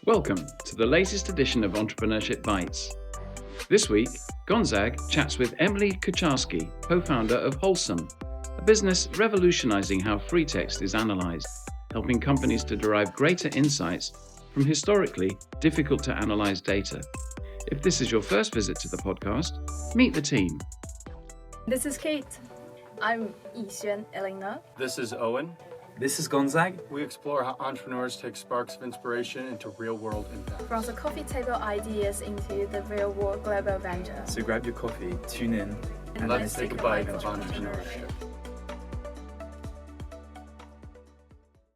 Welcome to the latest edition of Entrepreneurship Bites. This week, Gonzague chats with Emily Kucharski, co-founder of Wholesum, a business revolutionizing how free text is analyzed, helping companies to derive greater insights from historically difficult to analyze data. If this is your first visit to the podcast, meet the team. This is Kate. I'm Yixuan Elena. This is Owen. This is Gonzague. We explore how entrepreneurs take sparks of inspiration into real-world impact. From the coffee table ideas into the real-world global venture. So grab your coffee, tune in, And Let's take a bite of entrepreneurship.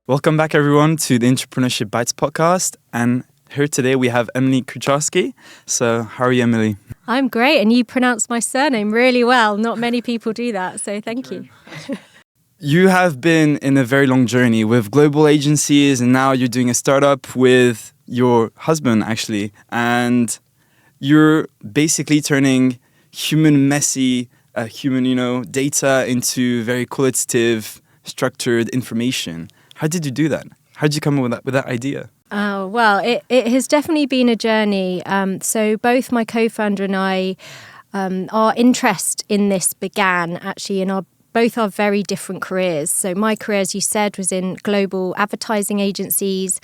Welcome back, everyone, to the Entrepreneurship Bites podcast. And here today we have Emily Kucharski. So how are you, Emily? I'm great, and you pronounce my surname really well. Not many people do that, so thank you. You have been in a very long journey with global agencies, and now you're doing a startup with your husband, actually. And you're basically turning messy data into very qualitative, structured information. How did you do that? How did you come up with that idea? Oh, well, it has definitely been a journey. So both my co-founder and I, our interest in this began actually in both our very different careers. So my career, as you said, was in global advertising agencies.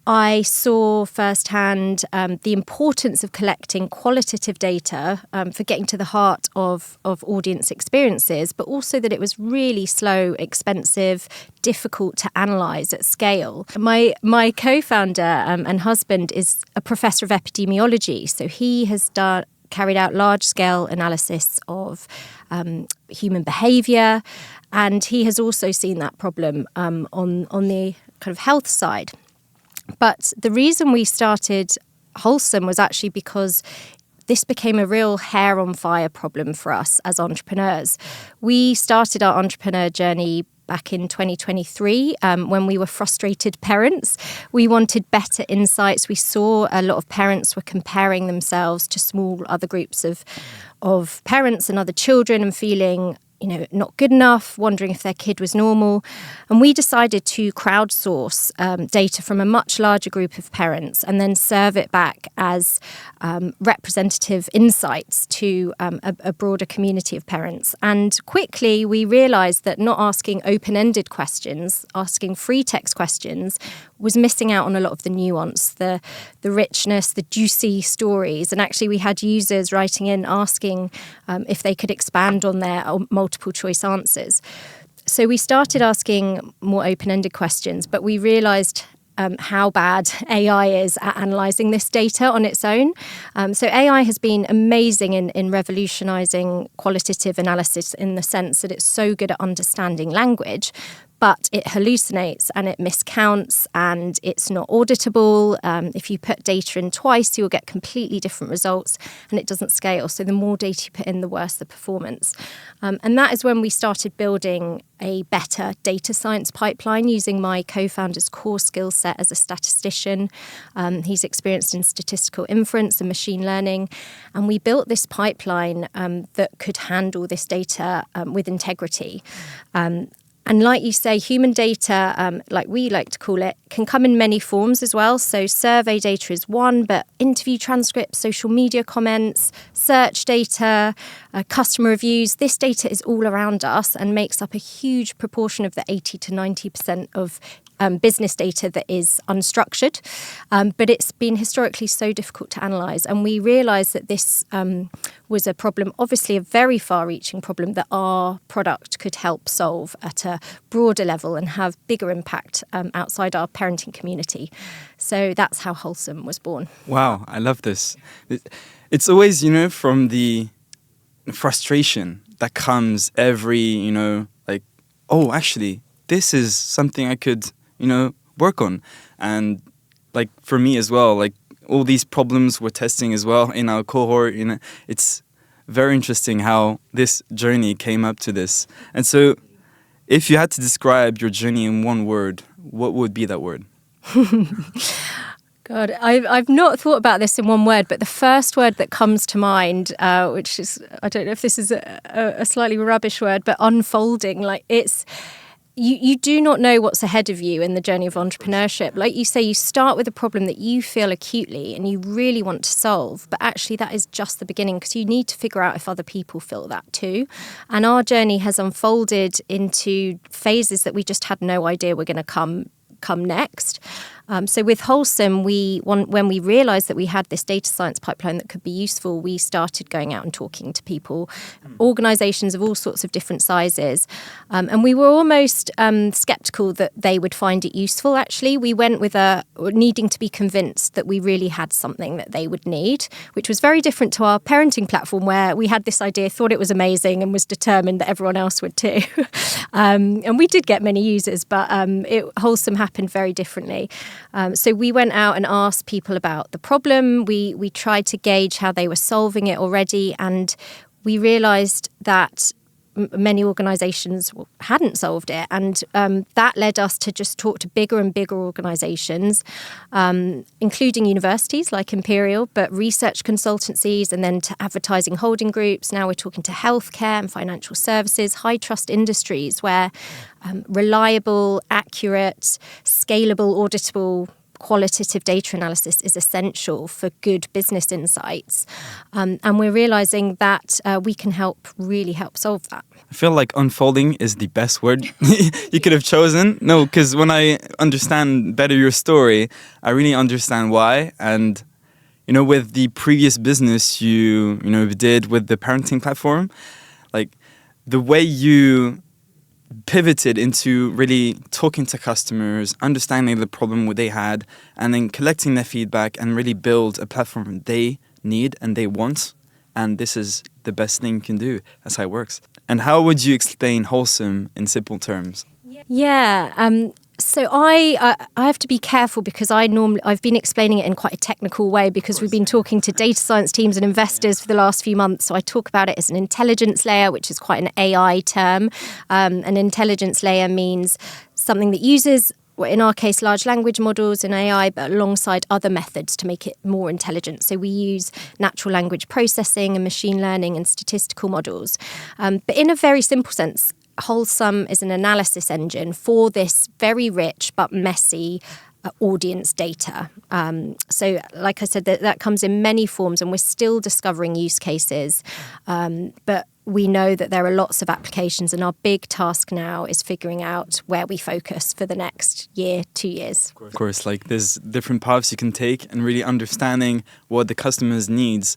I saw firsthand the importance of collecting qualitative data for getting to the heart of audience experiences, but also that it was really slow, expensive, difficult to analyse at scale. My co-founder and husband is a professor of epidemiology, so he has carried out large-scale analysis of human behaviour, and he has also seen that problem on the kind of health side. But the reason we started Wholesum was actually because this became a real hair-on-fire problem for us as entrepreneurs. We started our entrepreneur journey back in 2023 when we were frustrated parents. We wanted better insights. We saw a lot of parents were comparing themselves to small other groups of parents and other children and feeling not good enough, wondering if their kid was normal. And we decided to crowdsource data from a much larger group of parents and then serve it back as representative insights to a broader community of parents. And quickly we realised that not asking open-ended questions, asking free text questions, was missing out on a lot of the nuance, the richness, the juicy stories. And actually we had users writing in asking if they could expand on their multiple choice answers. So we started asking more open-ended questions, but we realised how bad AI is at analysing this data on its own. So AI has been amazing in revolutionising qualitative analysis in the sense that it's so good at understanding language, but it hallucinates and it miscounts and it's not auditable. If you put data in twice, you'll get completely different results and it doesn't scale. So the more data you put in, the worse the performance. And that is when we started building a better data science pipeline using my co-founder's core skill set as a statistician. He's experienced in statistical inference and machine learning. And we built this pipeline that could handle this data with integrity. And like you say, human data, like we like to call it, can come in many forms as well. So survey data is one, but interview transcripts, social media comments, search data, customer reviews, this data is all around us and makes up a huge proportion of the 80 to 90% of business data that is unstructured. But it's been historically so difficult to analyse. And we realised that this was a problem, obviously a very far-reaching problem that our product could help solve at a broader level and have bigger impact outside our parenting community. So that's how Wholesum was born. Wow, I love this. It's always, from the frustration that comes every, actually, this is something I could work on. And like for me as well, like all these problems we're testing as well in our cohort, it's very interesting how this journey came up to this. And so if you had to describe your journey in one word, what would be that word? God, I've not thought about this in one word, but the first word that comes to mind, which is, I don't know if this is a slightly rubbish word, but unfolding, like you do not know what's ahead of you in the journey of entrepreneurship. Like you say, you start with a problem that you feel acutely and you really want to solve, but actually that is just the beginning, because you need to figure out if other people feel that too. And our journey has unfolded into phases that we just had no idea were going to come next. So with Wholesum, when we realised that we had this data science pipeline that could be useful, we started going out and talking to people, organisations of all sorts of different sizes. And we were almost sceptical that they would find it useful, actually. We went with needing to be convinced that we really had something that they would need, which was very different to our parenting platform, where we had this idea, thought it was amazing, and was determined that everyone else would too. And we did get many users, but Wholesum happened very differently. So we went out and asked people about the problem. We tried to gauge how they were solving it already, and we realised that many organisations hadn't solved it, and that led us to just talk to bigger and bigger organisations, including universities like Imperial, but research consultancies, and then to advertising holding groups. Now we're talking to healthcare and financial services, high trust industries where reliable, accurate, scalable, auditable, qualitative data analysis is essential for good business insights. And we're realising that we can really help solve that. I feel like unfolding is the best word you could have chosen. No, because when I understand better your story, I really understand why. And, with the previous business you did with the parenting platform, like the way you pivoted into really talking to customers, understanding the problem what they had, and then collecting their feedback and really build a platform they need and they want. And this is the best thing you can do. That's how it works. And how would you explain Wholesum in simple terms? Yeah. So I have to be careful, because I've been explaining it in quite a technical way, because we've been talking to data science teams and investors for the last few months. So I talk about it as an intelligence layer, which is quite an AI term. An intelligence layer means something that uses, in our case, large language models and AI, but alongside other methods to make it more intelligent. So we use natural language processing and machine learning and statistical models. But in a very simple sense, Wholesum is an analysis engine for this very rich but messy audience data. So like I said, that comes in many forms, and we're still discovering use cases. But we know that there are lots of applications, and our big task now is figuring out where we focus for the next year, 2 years. Of course, like there's different paths you can take, and really understanding what the customer's needs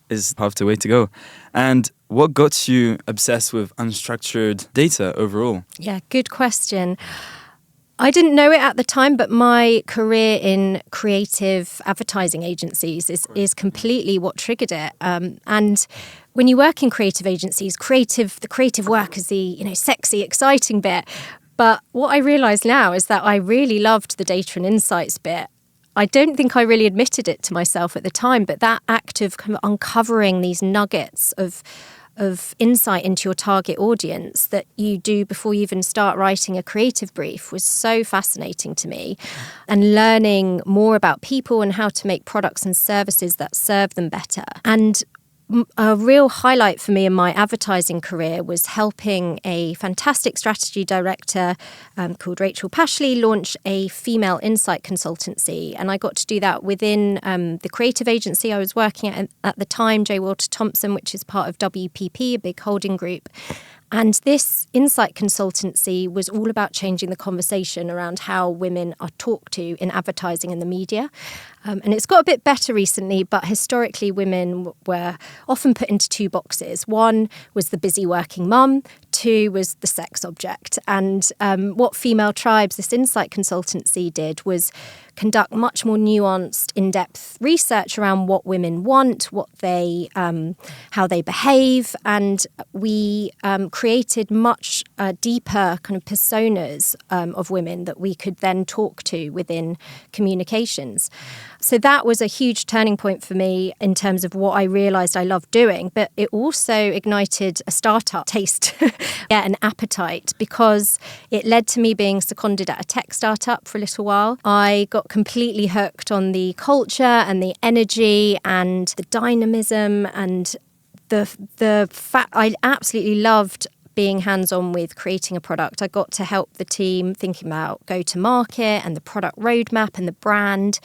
is half the way to go. And what got you obsessed with unstructured data overall? Yeah, good question. I didn't know it at the time, but my career in creative advertising agencies is completely what triggered it. And when you work in creative agencies, the creative work is the sexy, exciting bit. But what I realise now is that I really loved the data and insights bit. I don't think I really admitted it to myself at the time, but that act of kind of uncovering these nuggets of insight into your target audience that you do before you even start writing a creative brief was so fascinating to me. And learning more about people and how to make products and services that serve them better. And a real highlight for me in my advertising career was helping a fantastic strategy director called Rachel Pashley launch a female insight consultancy. And I got to do that within the creative agency I was working at the time, J. Walter Thompson, which is part of WPP, a big holding group. And this insight consultancy was all about changing the conversation around how women are talked to in advertising and the media. And it's got a bit better recently, but historically women were often put into two boxes. One was the busy working mum, two was the sex object. And what Female Tribes, this insight consultancy, did was conduct much more nuanced, in-depth research around what women want, how they behave, and we created much deeper kind of personas of women that we could then talk to within communications. So that was a huge turning point for me in terms of what I realised I loved doing, but it also ignited a startup taste, an appetite, because it led to me being seconded at a tech startup for a little while. I got completely hooked on the culture and the energy and the dynamism and the fact I absolutely loved being hands-on with creating a product. I got to help the team thinking about go-to-market and the product roadmap and the brand.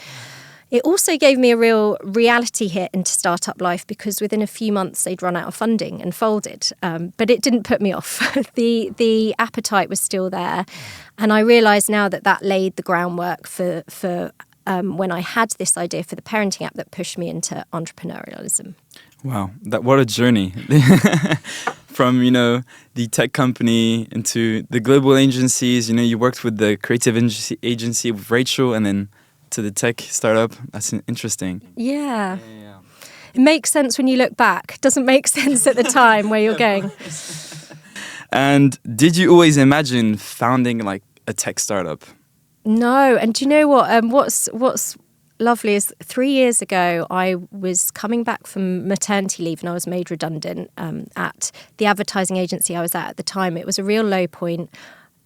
It also gave me a real reality hit into startup life because within a few months they'd run out of funding and folded. But it didn't put me off. The appetite was still there. And I realise now that laid the groundwork for when I had this idea for the parenting app that pushed me into entrepreneurialism. Wow, what a journey. From, the tech company into the global agencies. You worked with the creative agency with Rachel and then to the tech startup. That's interesting. Yeah. It makes sense when you look back. Doesn't make sense at the time where you're going. And did you always imagine founding like a tech startup? No. And do you know what? What's lovely is 3 years ago, I was coming back from maternity leave and I was made redundant at the advertising agency I was at the time. It was a real low point.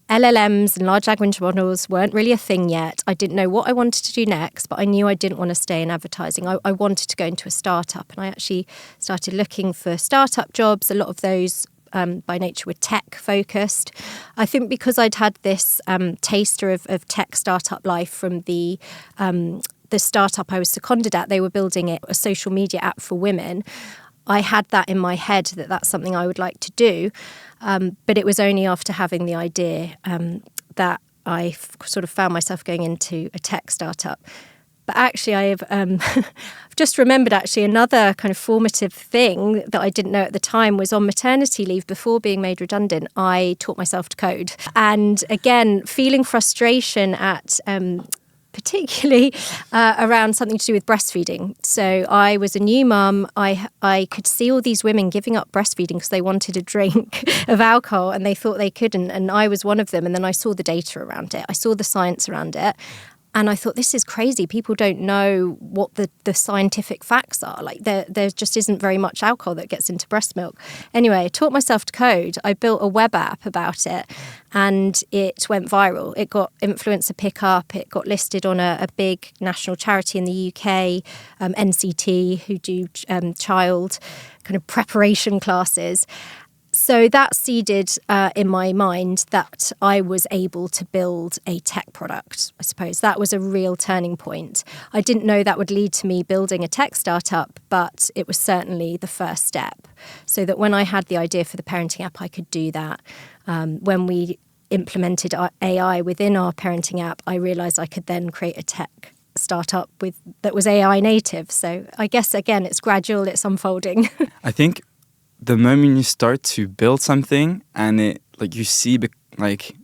LLMs and large language models weren't really a thing yet. I didn't know what I wanted to do next, but I knew I didn't want to stay in advertising. I wanted to go into a startup, and I actually started looking for startup jobs. A lot of those by nature were tech focused. I think because I'd had this taster of tech startup life from the startup I was seconded at. They were building a social media app for women. I had that in my head that that's something I would like to do. But it was only after having the idea that I sort of found myself going into a tech startup. But actually, I've just remembered actually another kind of formative thing that I didn't know at the time was on maternity leave before being made redundant, I taught myself to code. And again, feeling frustration at particularly around something to do with breastfeeding. So I was a new mum. I could see all these women giving up breastfeeding because they wanted a drink of alcohol and they thought they couldn't. And I was one of them. And then I saw the data around it. I saw the science around it. And I thought, this is crazy. People don't know what the scientific facts are. Like there just isn't very much alcohol that gets into breast milk. Anyway, I taught myself to code. I built a web app about it and it went viral. It got influencer pickup. It got listed on a big national charity in the UK, NCT, who do child kind of preparation classes. So that seeded in my mind that I was able to build a tech product, I suppose. That was a real turning point. I didn't know that would lead to me building a tech startup, but it was certainly the first step. So that when I had the idea for the parenting app, I could do that. When we implemented AI within our parenting app, I realised I could then create a tech startup that was AI native. So I guess, again, it's gradual, it's unfolding. I think the moment you start to build something and it like you see like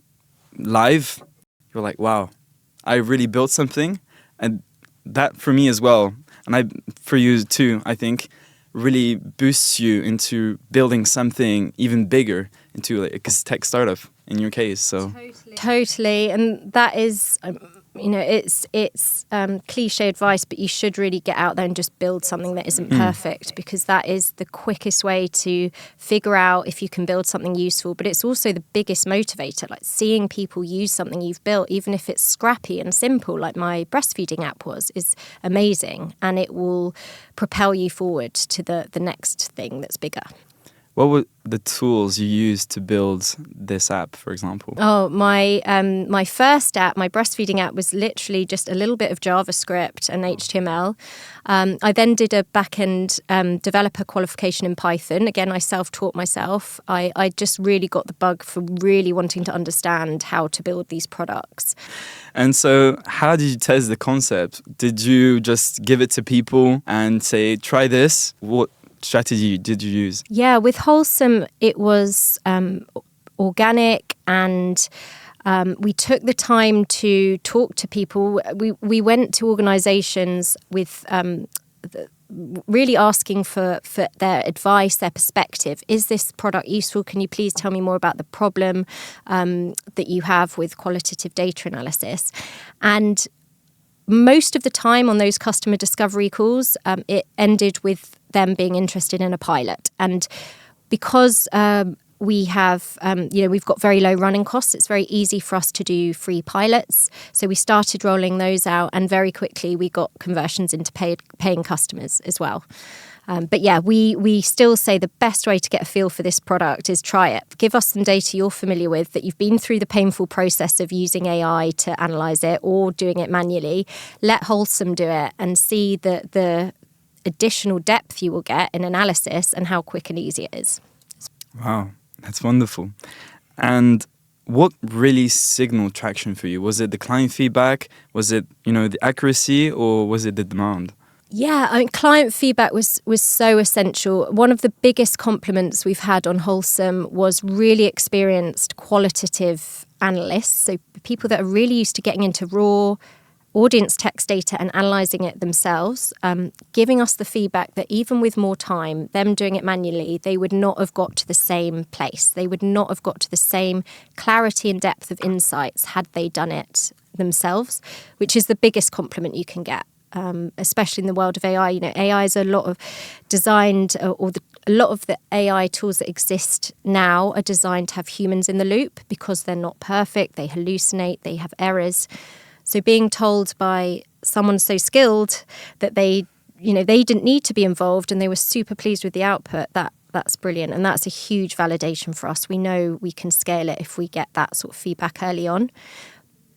live, you're like, wow, I really built something. And that for me as well, and for you too, I think really boosts you into building something even bigger, into like a tech startup in your case. So totally. And that is it's cliche advice, but you should really get out there and just build something that isn't perfect, because that is the quickest way to figure out if you can build something useful. But it's also the biggest motivator, like seeing people use something you've built, even if it's scrappy and simple, like my breastfeeding app is amazing, and it will propel you forward to the next thing that's bigger. What were the tools you used to build this app, for example? Oh, my first app, my breastfeeding app, was literally just a little bit of JavaScript and HTML. I then did a back-end developer qualification in Python. Again, I self-taught myself. I just really got the bug for really wanting to understand how to build these products. And so how did you test the concept? Did you just give it to people and say, try this? What strategy did you use? Yeah, with Wholesum, it was organic, and we took the time to talk to people. We went to organisations with really asking for their advice, their perspective. Is this product useful? Can you please tell me more about the problem that you have with qualitative data analysis? And most of the time on those customer discovery calls, it ended with them being interested in a pilot. And because we have, we've got very low running costs, it's very easy for us to do free pilots. So we started rolling those out, and very quickly we got conversions into paying customers as well. But yeah, we still say the best way to get a feel for this product is try it. Give us some data you're familiar with, that you've been through the painful process of using AI to analyse it or doing it manually. Let Wholesum do it and see the additional depth you will get in analysis and how quick and easy it is. Wow, that's wonderful. And what really signaled traction for you? Was it the client feedback? Was it, the accuracy, or was it the demand? Yeah, I mean, client feedback was so essential. One of the biggest compliments we've had on Wholesum was really experienced qualitative analysts, so people that are really used to getting into raw audience text data and analysing it themselves, giving us the feedback that even with more time, them doing it manually, they would not have got to the same place. They would not have got to the same clarity and depth of insights had they done it themselves, which is the biggest compliment you can get. Especially in the world of AI, AI is a lot of designed, a lot of the AI tools that exist now are designed to have humans in the loop because they're not perfect, they hallucinate, they have errors. So being told by someone so skilled that they didn't need to be involved and they were super pleased with the output, that's brilliant. And that's a huge validation for us. We know we can scale it if we get that sort of feedback early on.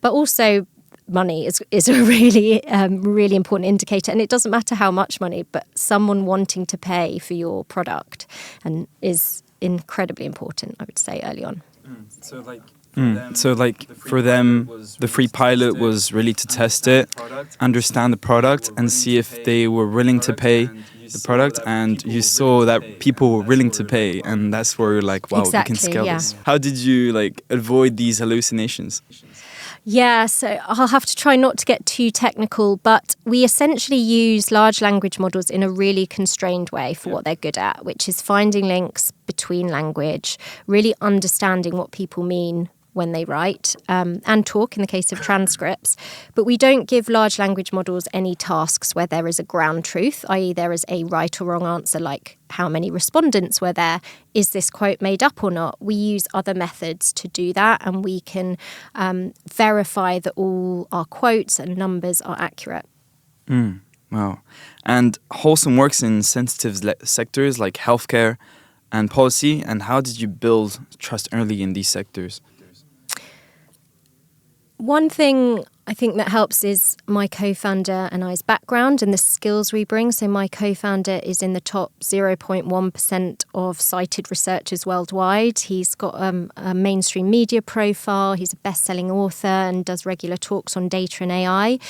But also, money is a really, really important indicator. And it doesn't matter how much money, but someone wanting to pay for your product and is incredibly important, I would say, early on. For them, the free pilot was really to test it, understand the product, and see if they were willing to pay the product. And you saw that people were willing to pay, and that's where you're like, wow, exactly, we can scale yeah. this. How did you avoid these hallucinations? Yeah, so I'll have to try not to get too technical, but we essentially use large language models in a really constrained way for what they're good at, which is finding links between language, really understanding what people mean when they write and talk in the case of transcripts. But we don't give large language models any tasks where there is a ground truth, i.e. there is a right or wrong answer, like how many respondents were there, is this quote made up or not? We use other methods to do that, and we can verify that all our quotes and numbers are accurate. Wow. And Wholesum works in sensitive sectors like healthcare and policy. And how did you build trust early in these sectors? One thing I think that helps is my co-founder and I's background and the skills we bring. So my co-founder is in the top 0.1% of cited researchers worldwide. He's got a mainstream media profile. He's a best-selling author and does regular talks on data and AI.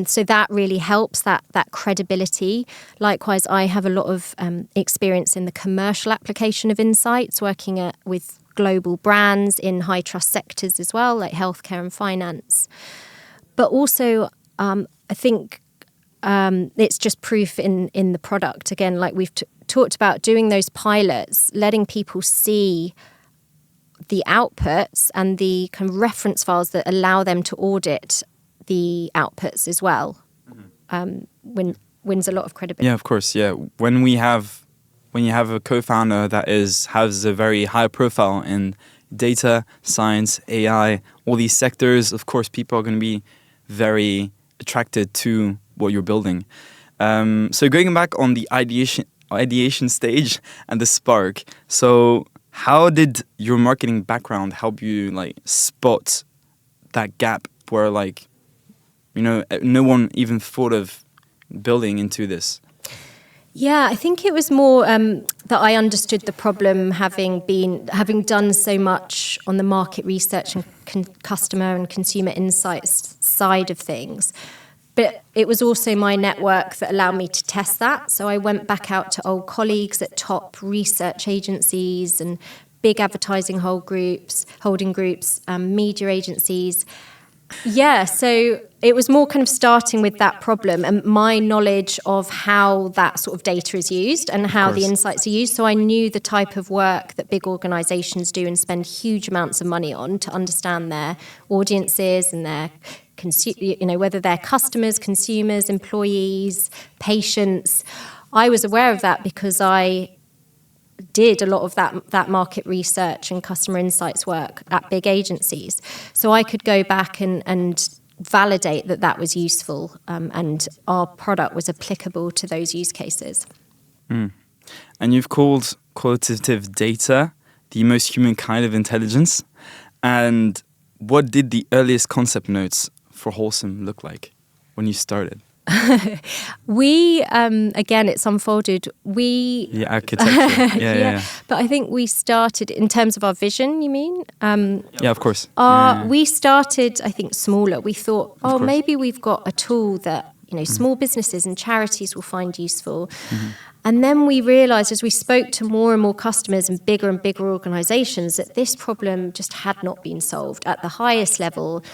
So that really helps, that credibility. Likewise, I have a lot of experience in the commercial application of insights, working with global brands in high trust sectors as well, like healthcare and finance. But also, I think it's just proof in the product. Again, like we've talked about, doing those pilots, letting people see the outputs and the kind of reference files that allow them to audit the outputs as well, wins a lot of credibility. Yeah, of course. Yeah, when you have a co-founder that has a very high profile in data, science, AI, all these sectors, of course, people are going to be very attracted to what you're building. So going back on the ideation stage and the spark. So how did your marketing background help you spot that gap where no one even thought of building into this? Yeah, I think it was more that I understood the problem, having done so much on the market research and customer and consumer insights side of things. But it was also my network that allowed me to test that. So I went back out to old colleagues at top research agencies and big advertising holding groups, media agencies. Yeah, so it was more kind of starting with that problem and my knowledge of how that sort of data is used and how the insights are used. So I knew the type of work that big organisations do and spend huge amounts of money on to understand their audiences and their whether they're customers, consumers, employees, patients. I was aware of that because I did a lot of that market research and customer insights work at big agencies. So I could go back and validate that that was useful and our product was applicable to those use cases. And you've called qualitative data the most human kind of intelligence. And what did the earliest concept notes for Wholesum look like when you started? We, again, it's unfolded. The architecture. Yeah. But I think we started, in terms of our vision, you mean? Yeah, of course. We started, I think, smaller. We thought, maybe we've got a tool that, small businesses and charities will find useful. And then we realised, as we spoke to more and more customers and bigger organisations, that this problem just had not been solved at the highest level.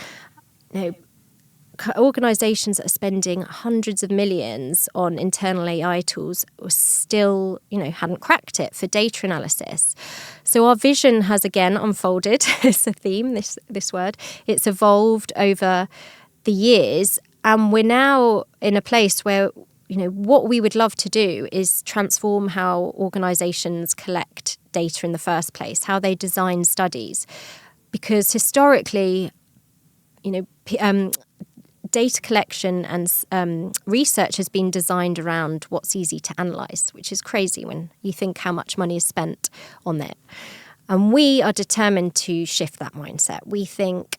Organisations that are spending hundreds of millions on internal AI tools were still, hadn't cracked it for data analysis. So our vision has again unfolded. It's a theme, this word. It's evolved over the years, and we're now in a place where, what we would love to do is transform how organisations collect data in the first place, how they design studies, because historically, data collection and research has been designed around what's easy to analyse, which is crazy when you think how much money is spent on it. And we are determined to shift that mindset. We think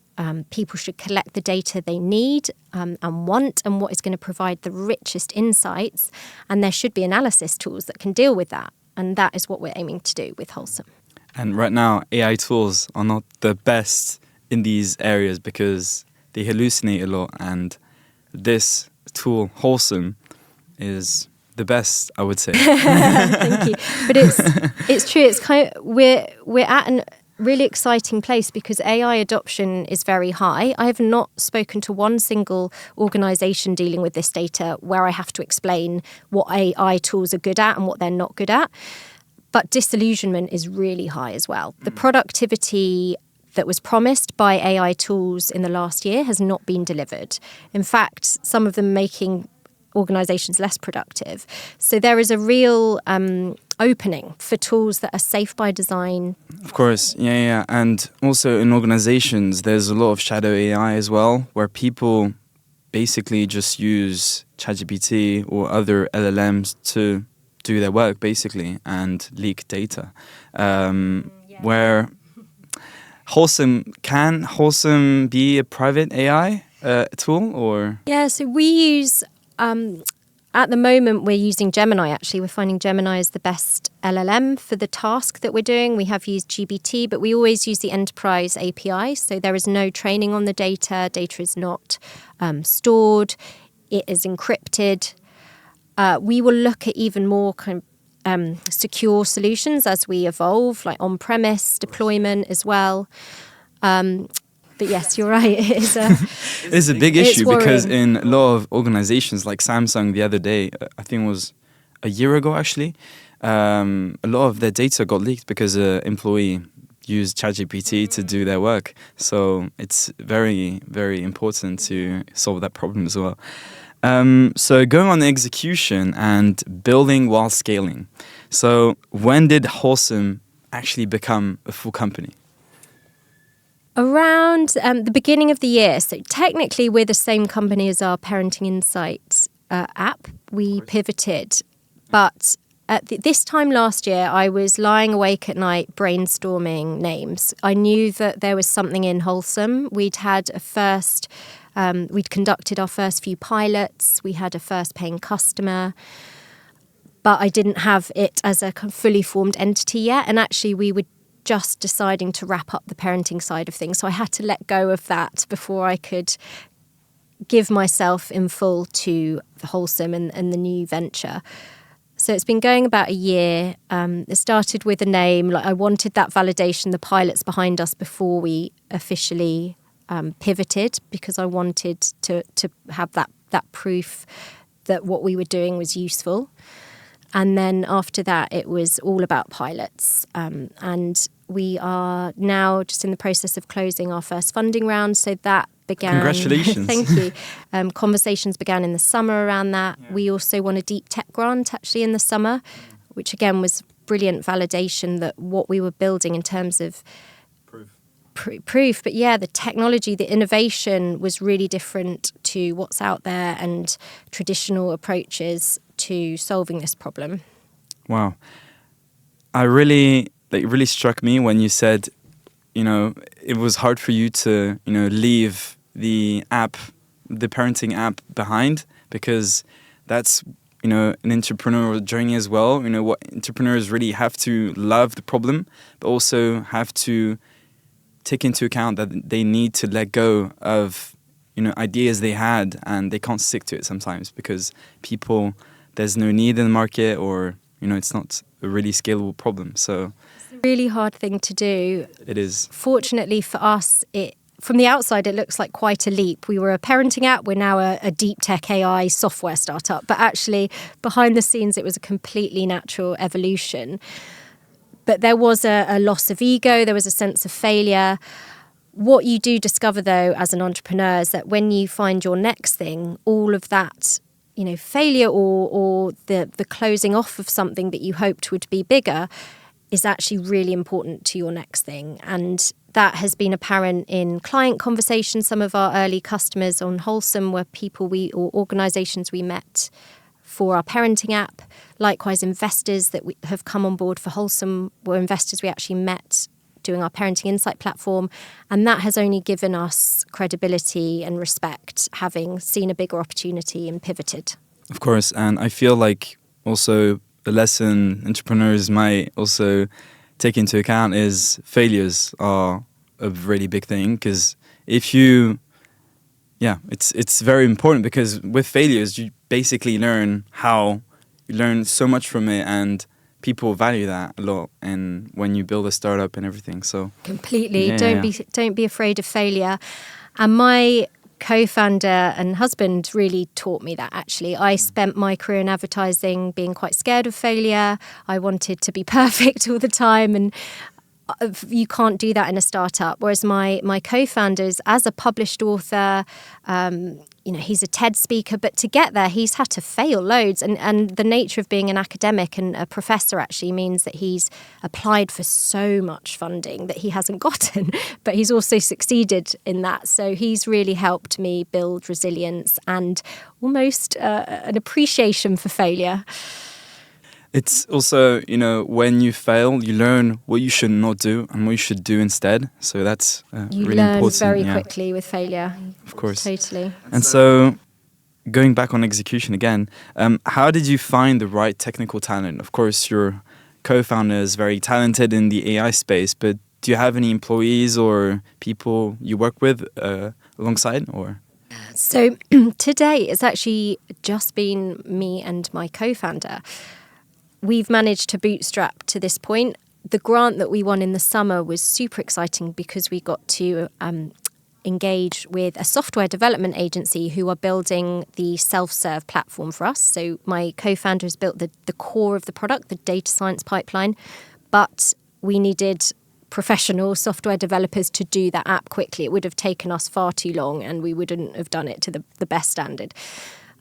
people should collect the data they need and want, and what is going to provide the richest insights. And there should be analysis tools that can deal with that. And that is what we're aiming to do with Wholesum. And right now, AI tools are not the best in these areas because they hallucinate a lot, and this tool, Wholesum, is the best, I would say. Thank you. But it's true. It's kind of we're at a really exciting place because AI adoption is very high. I have not spoken to one single organisation dealing with this data where I have to explain what AI tools are good at and what they're not good at. But disillusionment is really high as well. The productivity that was promised by AI tools in the last year has not been delivered. In fact, some of them making organisations less productive. So there is a real opening for tools that are safe by design. Of course, yeah. And also in organisations, there's a lot of shadow AI as well, where people basically just use ChatGPT or other LLMs to do their work, basically, and leak data. Where can Wholesum be a private AI tool, or? Yeah, so we use, at the moment we're using Gemini actually. We're finding Gemini is the best LLM for the task that we're doing. We have used GPT, but we always use the enterprise API. So there is no training on the data. Data is not stored. It is encrypted. We will look at even more kind of secure solutions as we evolve, like on-premise deployment as well. But yes, you're right. It's a big issue because in a lot of organizations, like Samsung the other day, I think it was a year ago actually, a lot of their data got leaked because an employee used ChatGPT to do their work. So it's very, very important to solve that problem as well. So going on the execution and building while scaling. So when did Wholesum actually become a full company? Around the beginning of the year. So technically we're the same company as our Parenting Insights app. We pivoted. But at this time last year, I was lying awake at night brainstorming names. I knew that there was something in Wholesum. We'd conducted our first few pilots. We had a first paying customer, but I didn't have it as a fully formed entity yet. And actually, we were just deciding to wrap up the parenting side of things. So I had to let go of that before I could give myself in full to the Wholesum and the new venture. So it's been going about a year. It started with a name. Like I wanted that validation, the pilots behind us before we officially pivoted, because I wanted to have that proof that what we were doing was useful. And then after that, it was all about pilots. And we are now just in the process of closing our first funding round. So that began... Congratulations. Thank you. Conversations began in the summer around that. Yeah. We also won a deep tech grant actually in the summer, which again was brilliant validation that what we were building in terms of proof. But yeah, the technology, the innovation was really different to what's out there and traditional approaches to solving this problem. Wow. It really struck me when you said, it was hard for you to, leave the parenting app behind, because that's, an entrepreneurial journey as well. What entrepreneurs really have to love the problem, but also have to take into account that they need to let go of, ideas they had, and they can't stick to it sometimes because there's no need in the market, or, it's not a really scalable problem. So it's a really hard thing to do. It is. Fortunately for us, from the outside, it looks like quite a leap. We were a parenting app. We're now a deep tech AI software startup. But actually, behind the scenes, it was a completely natural evolution. But there was a loss of ego. There was a sense of failure. What you do discover, though, as an entrepreneur is that when you find your next thing, all of that, failure or the closing off of something that you hoped would be bigger is actually really important to your next thing. And that has been apparent in client conversations. Some of our early customers on Wholesum were people or organisations we met for our parenting app. Likewise, investors that have come on board for Wholesum were investors we actually met doing our parenting insight platform. And that has only given us credibility and respect, having seen a bigger opportunity and pivoted. Of course. And I feel like also a lesson entrepreneurs might also take into account is failures are a really big thing, because it's very important, because with failures you basically learn so much from it, and people value that a lot, and when you build a startup and everything. So completely, don't be afraid of failure. And my co-founder and husband really taught me that, actually. I spent my career in advertising being quite scared of failure. I wanted to be perfect all the time, and you can't do that in a startup. Whereas my co-founders, as a published author, he's a TED speaker, but to get there, he's had to fail loads. And the nature of being an academic and a professor actually means that he's applied for so much funding that he hasn't gotten, but he's also succeeded in that. So he's really helped me build resilience and almost an appreciation for failure. It's also, when you fail, you learn what you should not do and what you should do instead. So that's really important. You learn very quickly with failure. Of course. Totally. And so going back on execution again, how did you find the right technical talent? Of course, your co-founder is very talented in the AI space, but do you have any employees or people you work with alongside, or? So today it's actually just been me and my co-founder. We've managed to bootstrap to this point. The grant that we won in the summer was super exciting because we got to engage with a software development agency who are building the self-serve platform for us. So my co-founder has built the core of the product, the data science pipeline, but we needed professional software developers to do that app quickly. It would have taken us far too long, and we wouldn't have done it to the best standard.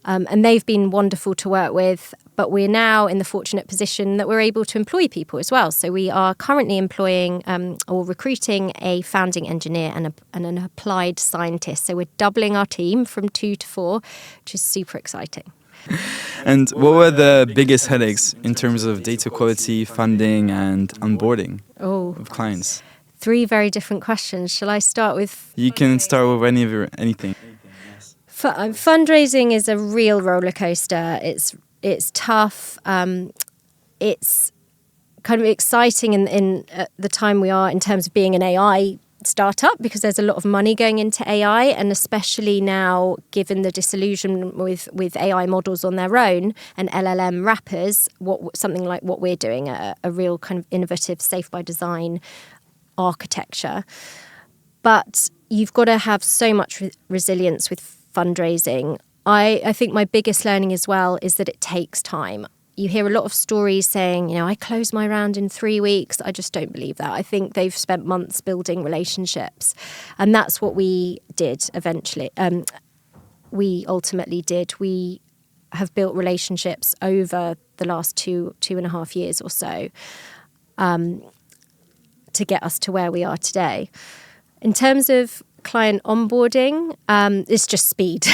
And they've been wonderful to work with, but we're now in the fortunate position that we're able to employ people as well. So we are currently employing or recruiting a founding engineer and an applied scientist. So we're doubling our team from 2 to 4, which is super exciting. And what were the biggest headaches in terms of data quality, funding, and onboarding of clients? 3 very different questions. Shall I start with? You can start with anything. Fundraising is a real roller coaster. It's tough. It's kind of exciting in the time we are in terms of being an AI startup, because there's a lot of money going into AI, and especially now, given the disillusionment with AI models on their own and LLM wrappers, something like what we're doing, a real kind of innovative, safe by design architecture. But you've got to have so much resilience with fundraising. I think my biggest learning as well is that it takes time. You hear a lot of stories saying, I closed my round in 3 weeks. I just don't believe that. I think they've spent months building relationships. And that's what we did eventually. We ultimately did. We have built relationships over the last 2.5 years or so to get us to where we are today. In terms of client onboarding, it's just speed.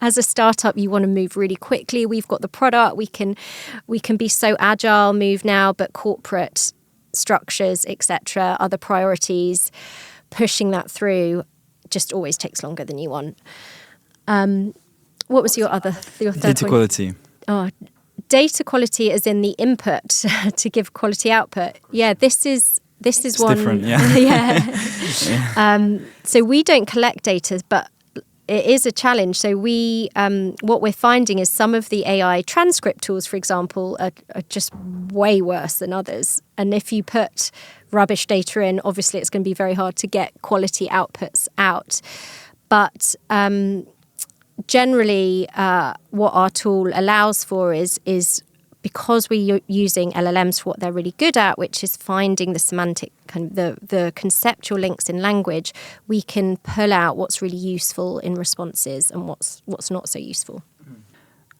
As a startup, you want to move really quickly. We've got the product. We can be so agile, move now, but corporate structures, etc., other priorities, pushing that through just always takes longer than you want. What was your third Data point? quality. Oh, data quality as in the input to give quality output. Yeah, this is It's one. different, yeah. Yeah. So we don't collect data, but it is a challenge. So what we're finding is some of the AI transcript tools, for example, are just way worse than others. And if you put rubbish data in, obviously it's going to be very hard to get quality outputs out. But generally, what our tool allows for is because we're using LLMs for what they're really good at, which is finding the semantic, kind of the conceptual links in language, we can pull out what's really useful in responses and what's not so useful.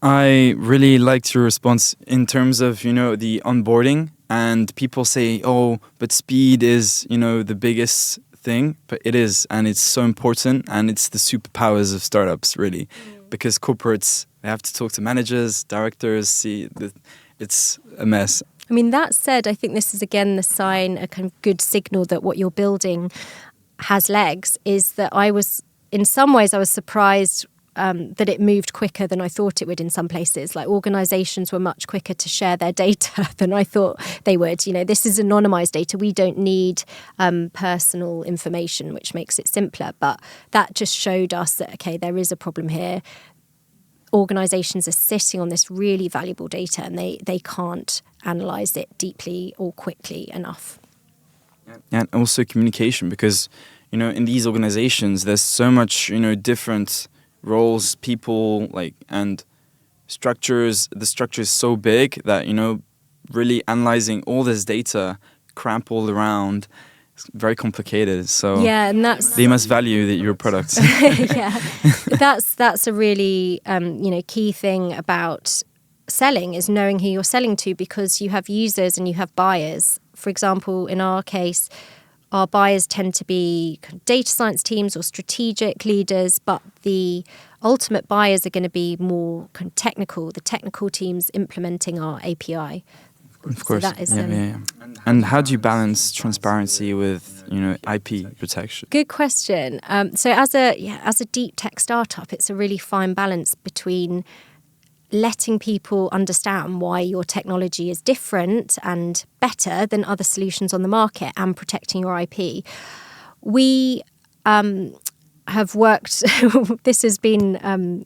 I really liked your response in terms of, the onboarding, and people say, oh, but speed is, the biggest thing, but it is, and it's so important, and it's the superpowers of startups, really, because corporates, they have to talk to managers, directors, it's a mess. I mean, that said, I think this is again the sign, a kind of good signal that what you're building has legs, is that in some ways I was surprised that it moved quicker than I thought it would in some places. Like organizations were much quicker to share their data than I thought they would. This is anonymized data. We don't need personal information, which makes it simpler. But that just showed us that, okay, there is a problem here. Organizations are sitting on this really valuable data and they can't analyze it deeply or quickly enough. And also communication, because, in these organizations, there's so much, different roles, people, and structures. The structure is so big that, really analyzing all this data, cramp all around, it's very complicated. So yeah, and they must value your products. Yeah, that's a really key thing about selling, is knowing who you're selling to, because you have users and you have buyers. For example, in our case, our buyers tend to be data science teams or strategic leaders, but the ultimate buyers are going to be more technical, the technical teams implementing our API. Of course. So that is, yeah. And how do you balance transparency with, IP protection? Good question. So as a deep tech startup, it's a really fine balance between letting people understand why your technology is different and better than other solutions on the market and protecting your IP. We have worked, this has been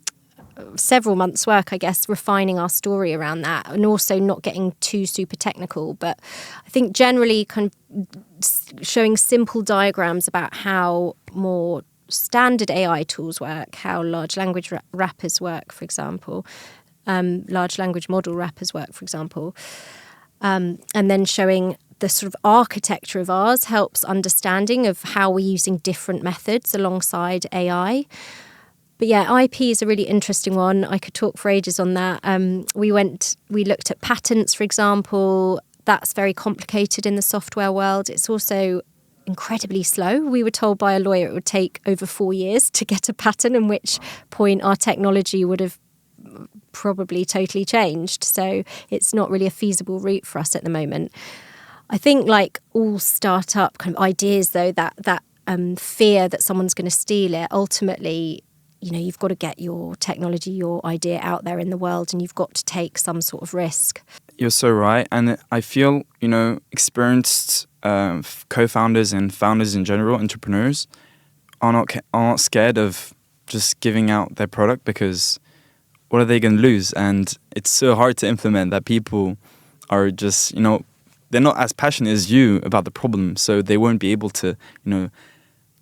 several months' work, I guess, refining our story around that, and also not getting too super technical. But I think generally kind of showing simple diagrams about how more standard AI tools work, how large language wrappers work, for example, large language model wrappers work, for example, and then showing the sort of architecture of ours helps understanding of how we're using different methods alongside AI. But yeah, IP is a really interesting one. I could talk for ages on that. We looked at patents, for example. That's very complicated in the software world. It's also incredibly slow. We were told by a lawyer it would take over 4 years to get a patent, in which point our technology would have probably totally changed. So it's not really a feasible route for us at the moment. I think, like all startup kind of ideas, though, that fear that someone's going to steal it, ultimately, you've got to get your technology, your idea out there in the world, and you've got to take some sort of risk. You're so right. And I feel, experienced co-founders and founders in general, entrepreneurs, are not scared of just giving out their product, because what are they going to lose? And it's so hard to implement that people are just, they're not as passionate as you about the problem, so they won't be able to,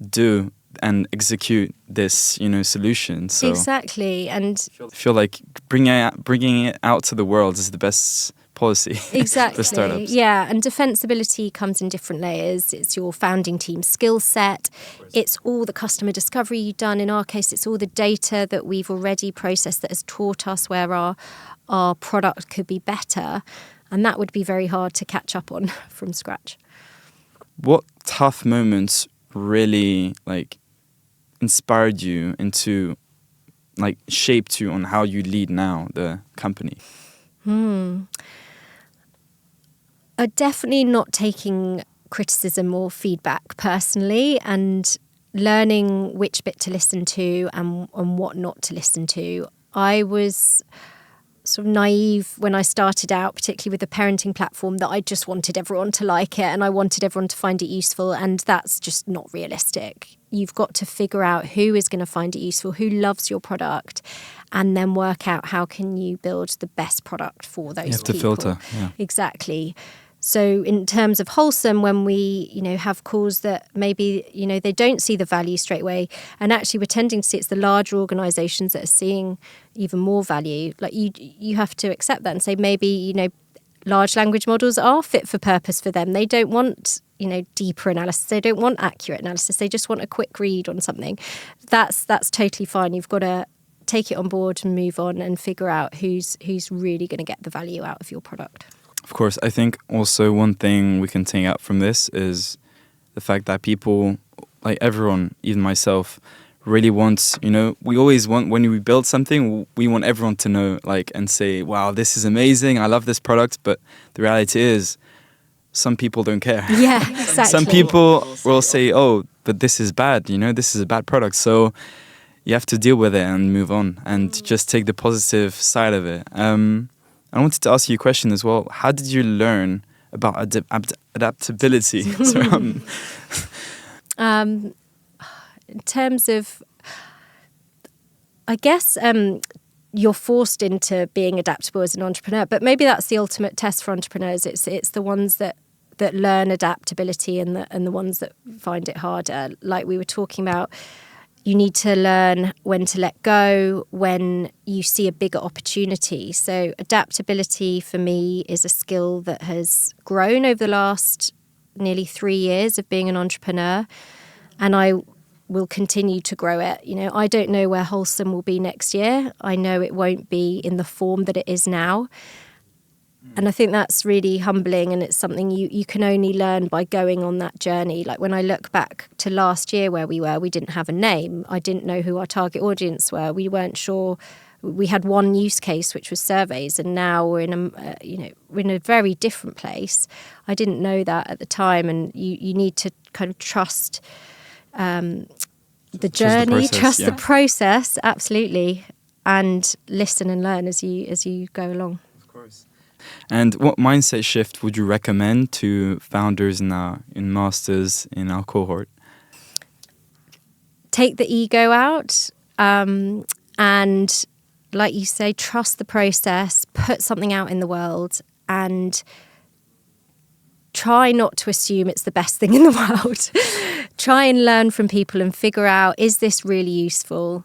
do and execute this, solution. So Exactly, and I feel like bringing it out to the world is the best policy exactly for startups. Yeah, and defensibility comes in different layers. It's your founding team skill set. It's all the customer discovery you've done. In our case, it's all the data that we've already processed that has taught us where our product could be better. And that would be very hard to catch up on from scratch. What tough moments really like inspired you into, like shaped you on how you lead now the company? Definitely not taking criticism or feedback personally, and learning which bit to listen to and what not to listen to. I was sort of naive when I started out, particularly with the parenting platform, that I just wanted everyone to like it and I wanted everyone to find it useful, and that's just not realistic. You've got to figure out who is going to find it useful, who loves your product, and then work out how can you build the best product for those people. You have to filter. Yeah. Exactly. So in terms of Wholesum, when we, have calls that maybe, they don't see the value straight away, and actually we're tending to see it's the larger organisations that are seeing even more value. Like you have to accept that and say maybe, large language models are fit for purpose for them. They don't want, deeper analysis. They don't want accurate analysis. They just want a quick read on something. That's totally fine. You've got to take it on board and move on and figure out who's really going to get the value out of your product. Of course, I think also one thing we can take out from this is the fact that people, like everyone, even myself, really wants, we always want, when we build something, we want everyone to know, like, and say, wow, this is amazing, I love this product. But the reality is, some people don't care. Yeah, exactly. Some people will say, oh, but this is bad, this is a bad product. So you have to deal with it and move on and just take the positive side of it. I wanted to ask you a question as well. How did you learn about adaptability? In terms of, I guess, you're forced into being adaptable as an entrepreneur, but maybe that's the ultimate test for entrepreneurs. It's the ones that learn adaptability and the ones that find it harder. Like we were talking about, you need to learn when to let go when you see a bigger opportunity. So adaptability for me is a skill that has grown over the last nearly 3 years of being an entrepreneur, and I will continue to grow it. I don't know where Wholesum will be next year. I know it won't be in the form that it is now. And I think that's really humbling, and it's something you can only learn by going on that journey. Like when I look back to last year where we didn't have a name. I didn't know who our target audience were. We weren't sure. We had one use case, which was surveys, and now we're in a very different place. I didn't know that at the time, and you need to kind of trust the journey, trust the process, absolutely, and listen and learn as you go along. Of course. And what mindset shift would you recommend to founders in masters in our cohort? Take the ego out, and like you say, trust the process, put something out in the world, and try not to assume it's the best thing in the world. Try and learn from people and figure out, is this really useful?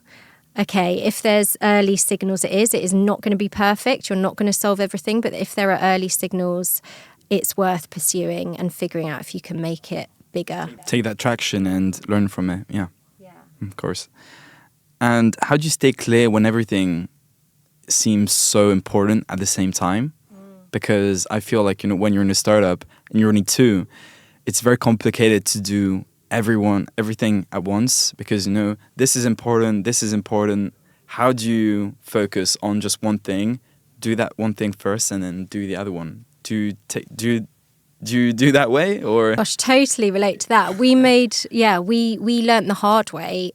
Okay, if there's early signals, it is not going to be perfect. You're not going to solve everything, but if there are early signals, it's worth pursuing and figuring out if you can make it bigger. Take that traction and learn from it. Yeah, of course. And how do you stay clear when everything seems so important at the same time? Because I feel like, when you're in a startup and you're only two, it's very complicated to do everything at once, because this is important. How do you focus on just one thing, do that one thing first, and then do the other one? Do you do that way, or? Gosh, totally relate to that. We learnt the hard way.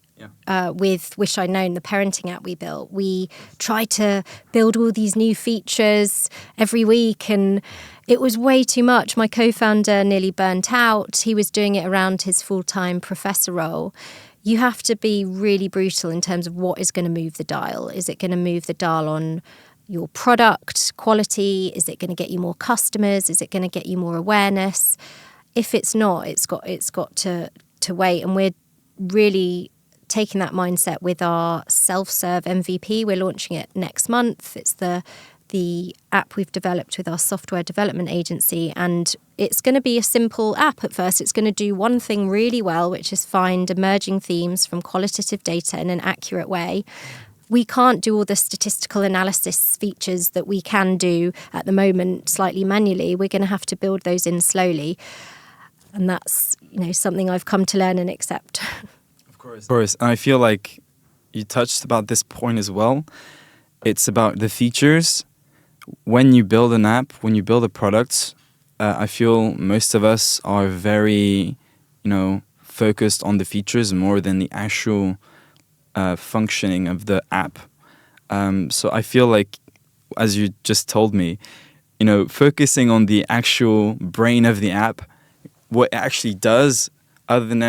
With Wish I'd Known, the parenting app we built. We tried to build all these new features every week, and it was way too much. My co-founder nearly burnt out. He was doing it around his full-time professor role. You have to be really brutal in terms of what is going to move the dial. Is it going to move the dial on your product quality? Is it going to get you more customers? Is it going to get you more awareness? If it's not, it's got to wait. And we're really taking that mindset with our self-serve MVP. We're launching it next month. It's the app we've developed with our software development agency, and it's going to be a simple app at first. It's going to do one thing really well, which is find emerging themes from qualitative data in an accurate way. We can't do all the statistical analysis features that we can do at the moment slightly manually. We're going to have to build those in slowly. And that's, something I've come to learn and accept. Of course. And I feel like you touched about this point as well. It's about the features. When you build an app, when you build a product, I feel most of us are very, focused on the features more than the actual functioning of the app. So I feel like, as you just told me, focusing on the actual brain of the app, what it actually does, other than,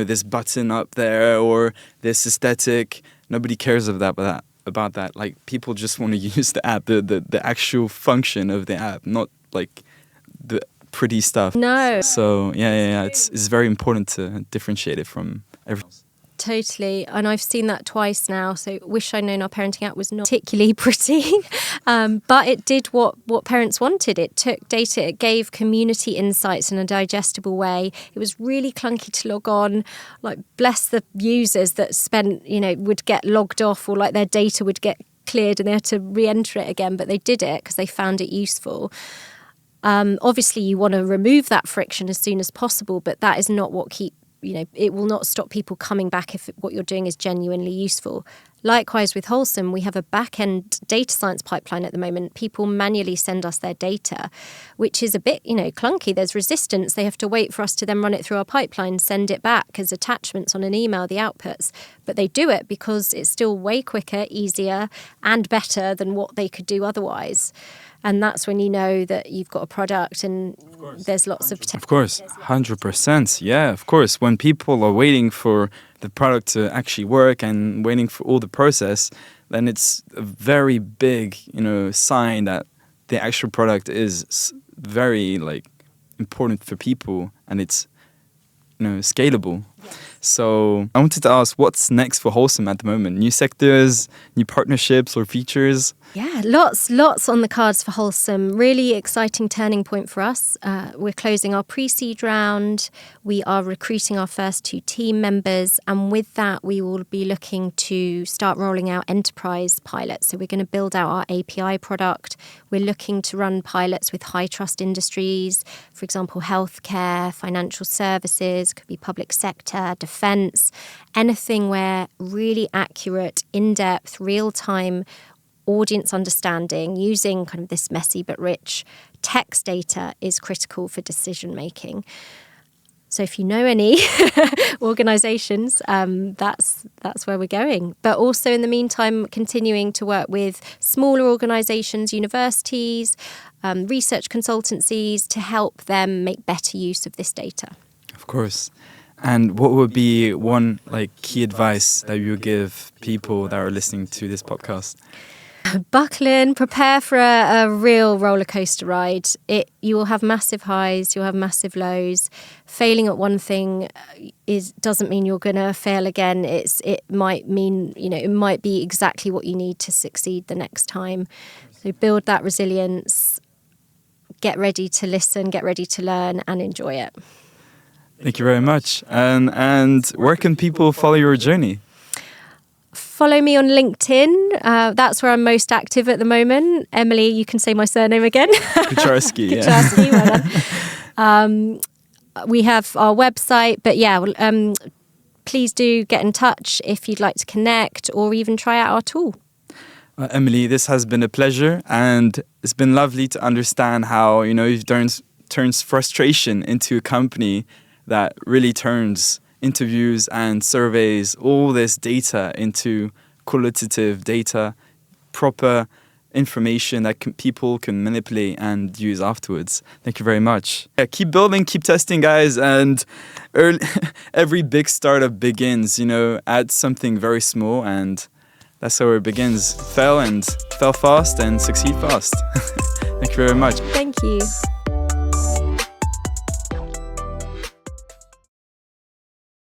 this button up there or this aesthetic, nobody cares about that. Like, people just want to use the app, the actual function of the app, not like the pretty stuff. No. So yeah. It's very important to differentiate it from everything else. Totally. And I've seen that twice now. So wish I'd known our parenting app was not particularly pretty. But it did what parents wanted. It took data, it gave community insights in a digestible way. It was really clunky to log on. Like, bless the users that spent, would get logged off, or like their data would get cleared and they had to re-enter it again. But they did it because they found it useful. Obviously, you want to remove that friction as soon as possible, but that is not what it will not stop people coming back if what you're doing is genuinely useful. Likewise with Wholesum, we have a back-end data science pipeline at the moment. People manually send us their data, which is a bit, clunky. There's resistance. They have to wait for us to then run it through our pipeline, send it back as attachments on an email, the outputs. But they do it because it's still way quicker, easier, and better than what they could do otherwise. And that's when you know that you've got a product and there's lots of potential. Of course, 100%. Yeah, of course. When people are waiting for the product to actually work and waiting for all the process, then it's a very big, sign that the actual product is very important for people and it's, scalable. Yes. So I wanted to ask, what's next for Wholesum at the moment? New sectors, new partnerships or features? Yeah, lots on the cards for Wholesum. Really exciting turning point for us. We're closing our pre-seed round. We are recruiting our first 2 team members. And with that, we will be looking to start rolling out enterprise pilots. So we're going to build out our API product. We're looking to run pilots with high trust industries, for example, healthcare, financial services, could be public sector, defense, anything where really accurate, in-depth, real-time audience understanding using kind of this messy but rich text data is critical for decision making. So if you know any organisations, that's where we're going. But also in the meantime, continuing to work with smaller organisations, universities, research consultancies to help them make better use of this data. Of course. And what would be one key advice that you would give people that are listening to this podcast? Buckle in, prepare for a real roller coaster ride. You will have massive highs, you'll have massive lows. Failing at one thing doesn't mean you're going to fail again. It might mean, it might be exactly what you need to succeed the next time. So build that resilience, get ready to listen, get ready to learn and enjoy it. Thank you very much. And where can people follow your journey? Follow me on LinkedIn. That's where I'm most active at the moment. Emily, you can say my surname again. Kucharski. Kucharski, well done. We have our website, but please do get in touch if you'd like to connect or even try out our tool. Emily, this has been a pleasure, and it's been lovely to understand how you've turns frustration into a company that really turns interviews and surveys, all this data into qualitative data, proper information that people can manipulate and use afterwards. Thank you very much. Yeah, keep building, keep testing, guys. And every big startup begins, at something very small, and that's how it begins. Fail fast and succeed fast. Thank you very much. Thank you.